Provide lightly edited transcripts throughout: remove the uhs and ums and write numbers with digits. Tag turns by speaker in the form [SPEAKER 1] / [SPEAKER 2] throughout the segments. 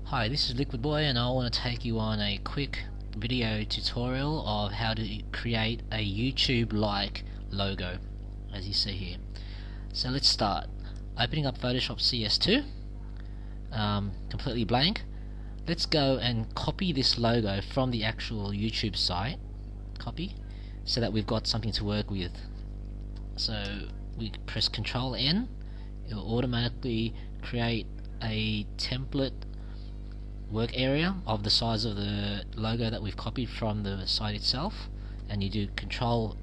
[SPEAKER 1] Hi, this is Liquid Boy and I want to take you on a quick video tutorial of how to create a YouTube-like logo, as you see here. So let's start. Opening up PhotoshopCS2, completely blank. Let's go and copy this logo from the actual YouTube site. Copy, so that we've got something to work with. So we press Ctrl N, it will automatically create a template work area of the size of the logo that we've copied from the site itself, and you do Ctrl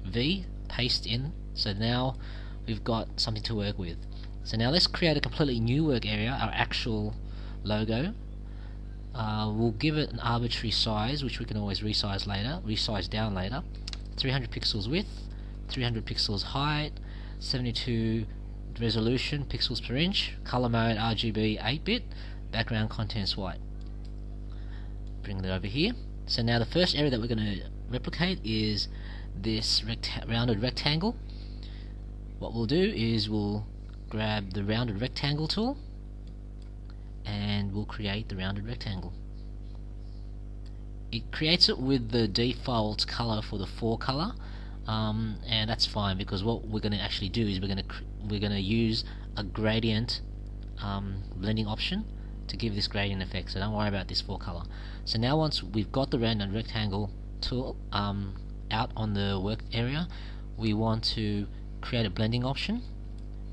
[SPEAKER 1] V, paste in. So now we've got something to work with. So now let's create a completely new work area, our actual logo. We'll give it an arbitrary size, which we can always resize down later. 300 pixels width, 300 pixels height, 72 resolution pixels per inch, color mode RGB 8-bit, background contents white. Bring it over here. So now the first area that we're going to replicate is this rounded rectangle. What we'll do is we'll grab the rounded rectangle tool and we'll create the rounded rectangle. It creates it with the default color for the 4 color, and that's fine, because what we're going to actually do is we're going to use a gradient blending option to give this gradient effect, so don't worry about this 4 color. So now once we've got the rounded rectangle tool out on the work area, we want to create a blending option,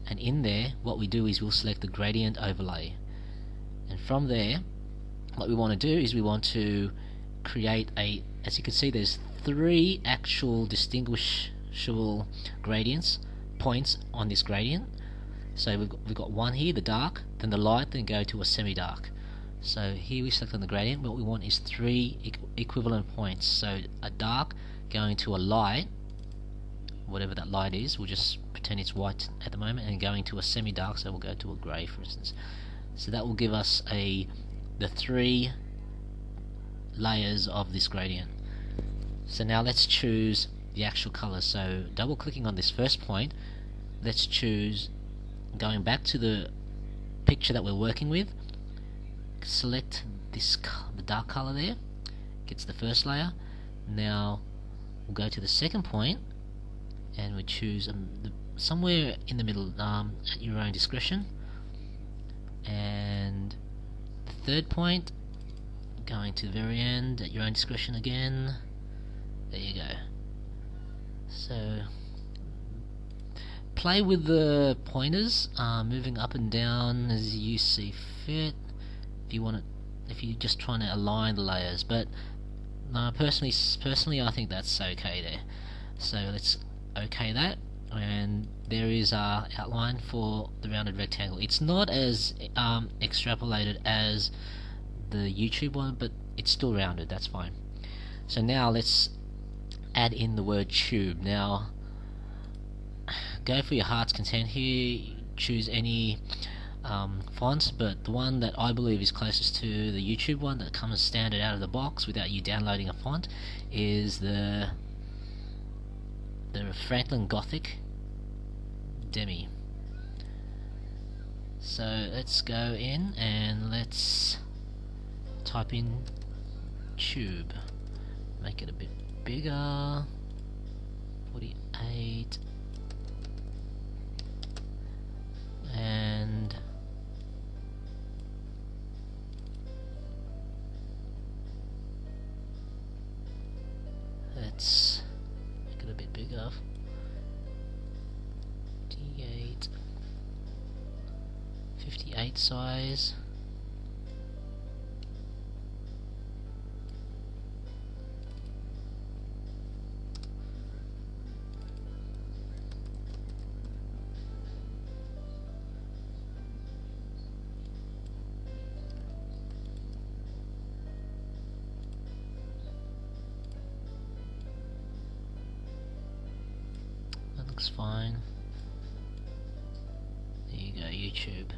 [SPEAKER 1] and in there what we do is we'll select the gradient overlay, and from there what we want to do is we want to create a, as you can see, there's 3 actual distinguishable gradients points on this gradient. So we've got one here, the dark, then the light, then go to a semi-dark. So here we select on the gradient. What we want is 3 equivalent points. So a dark going to a light, whatever that light is, we'll just pretend it's white at the moment, and going to a semi-dark, so we'll go to a grey, for instance. So that will give us the 3 layers of this gradient. So now let's choose the actual color. So double clicking on this first point, let's choose, going back to the picture that we're working with, select this, the dark color there, gets the first layer. Now we'll go to the second point and we choose somewhere in the middle, at your own discretion. And the third point, going to the very end at your own discretion again. There you go. So play with the pointers, moving up and down as you see fit. If you want it, if you're just trying to align the layers, but personally, I think that's okay there. So let's okay that, and there is our outline for the rounded rectangle. It's not as extrapolated as the YouTube one, but it's still rounded. That's fine. So now let's add in the word tube. Now go for your heart's content here, choose any fonts, but the one that I believe is closest to the YouTube one that comes standard out of the box without you downloading a font is the Franklin Gothic Demi. So let's go in and let's type in tube, make it a bit bigger, 48, and let's make it a bit bigger, 58 size. Looks fine. There you go, YouTube.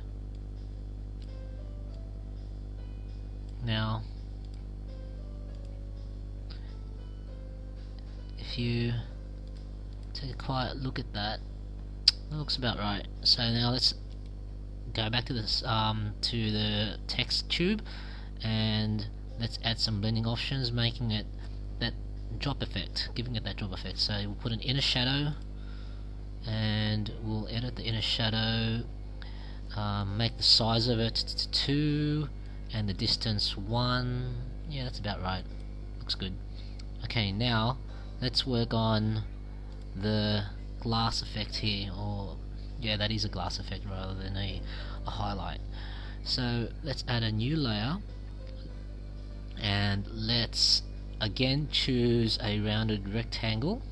[SPEAKER 1] Now if you take a quiet look at that, it looks about right. So now let's go back to this to the text tube, and let's add some blending options, making it that drop effect, giving it that drop effect. So we'll put an inner shadow, and we'll edit the inner shadow, make the size of it 2 and the distance 1. Yeah, that's about right, looks good. Okay, now let's work on the glass effect here, or yeah, that is a glass effect rather than a highlight. So let's add a new layer, and let's again choose a rounded rectangle,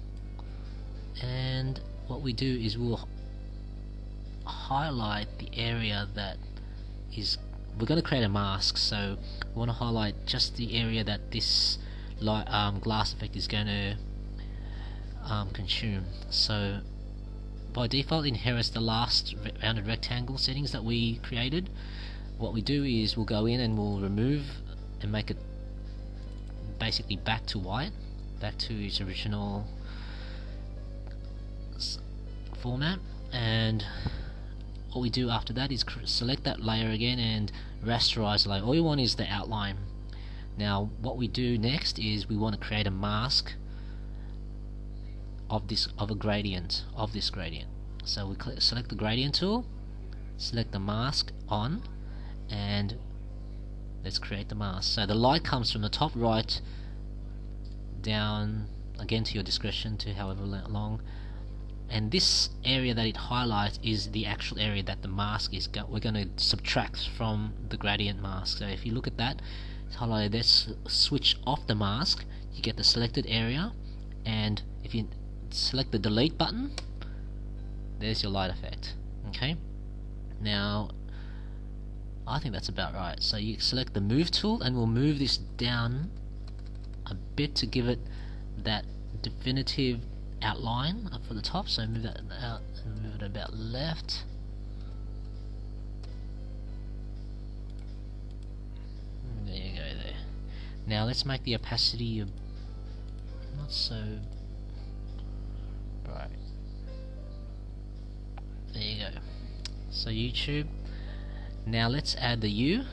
[SPEAKER 1] and what we do is we'll highlight the area that is, we're going to create a mask, so we want to highlight just the area that this glass effect is going to consume. So by default it inherits the last rounded rectangle settings that we created. What we do is we'll go in and we'll remove and make it basically back to white, back to its original format, and what we do after that is select that layer again and rasterize the layer. All you want is the outline. Now what we do next is we want to create a mask of this gradient. So we select the gradient tool, select the mask on, and let's create the mask. So the light comes from the top right down, again to your discretion, to however long, and this area that it highlights is the actual area that the mask is we're going to subtract from the gradient mask. So if you look at that, it's highlighted. Let's switch off the mask, you get the selected area, and if you select the delete button, there's your light effect. Okay, now I think that's about right. So you select the move tool, and we'll move this down a bit to give it that definitive outline up for the top. So move that out and move it about left. There you go there. Now let's make the opacity not so bright. There you go. So YouTube. Now let's add the U.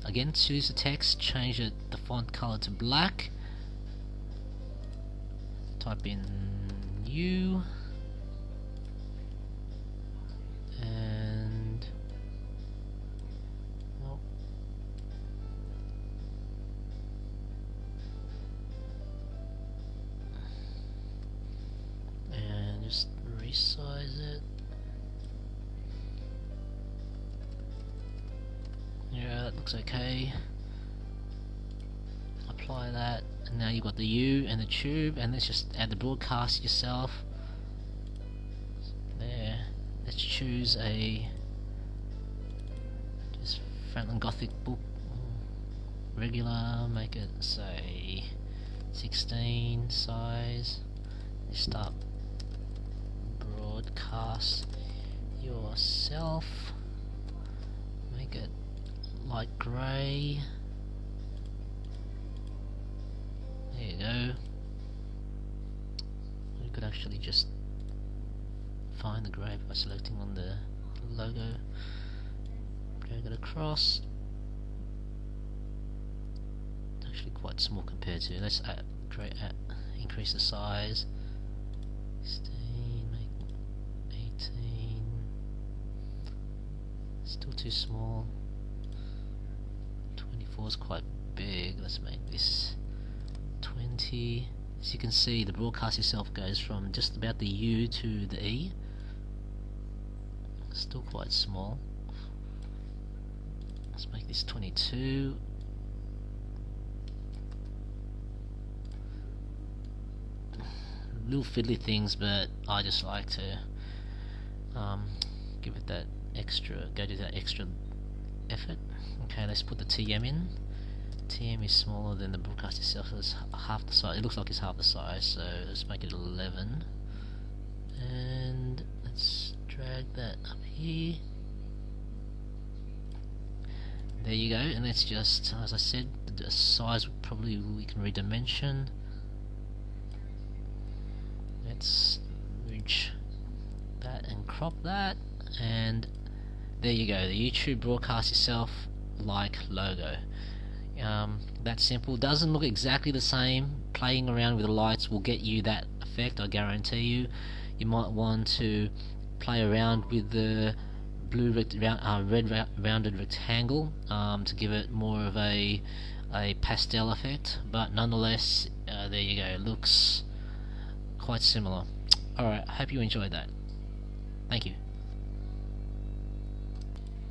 [SPEAKER 1] Again, choose the text, change the font color to black. Type in U, and just resize it. Yeah, that looks okay. Apply that, and now you've got the U and the tube, and let's just add the broadcast yourself. There. Let's choose a just Franklin Gothic book, regular, make it say 16 size. You start broadcast yourself, make it light grey. There you go. You could actually just find the grey by selecting on the logo, drag it across. It's actually quite small compared to, let's increase the size, 16, make 18, still too small, 24 is quite big, let's make this 20. As you can see, the broadcast itself goes from just about the U to the E. Still quite small. Let's make this 22. Little fiddly things, but I just like to give it that extra, go to that extra effort. Okay, let's put the TM in. TM is smaller than the broadcast itself, so it's half the size. It looks like it's half the size, so let's make it 11. And let's drag that up here. There you go, and let's just, as I said, the size probably we can redimension. Let's reach that and crop that, and there you go, the YouTube broadcast yourself like logo. That's simple. Doesn't look exactly the same. Playing around with the lights will get you that effect, I guarantee you. You might want to play around with the red rounded rectangle to give it more of a pastel effect, but nonetheless, there you go, it looks quite similar. Alright, I hope you enjoyed that. Thank you.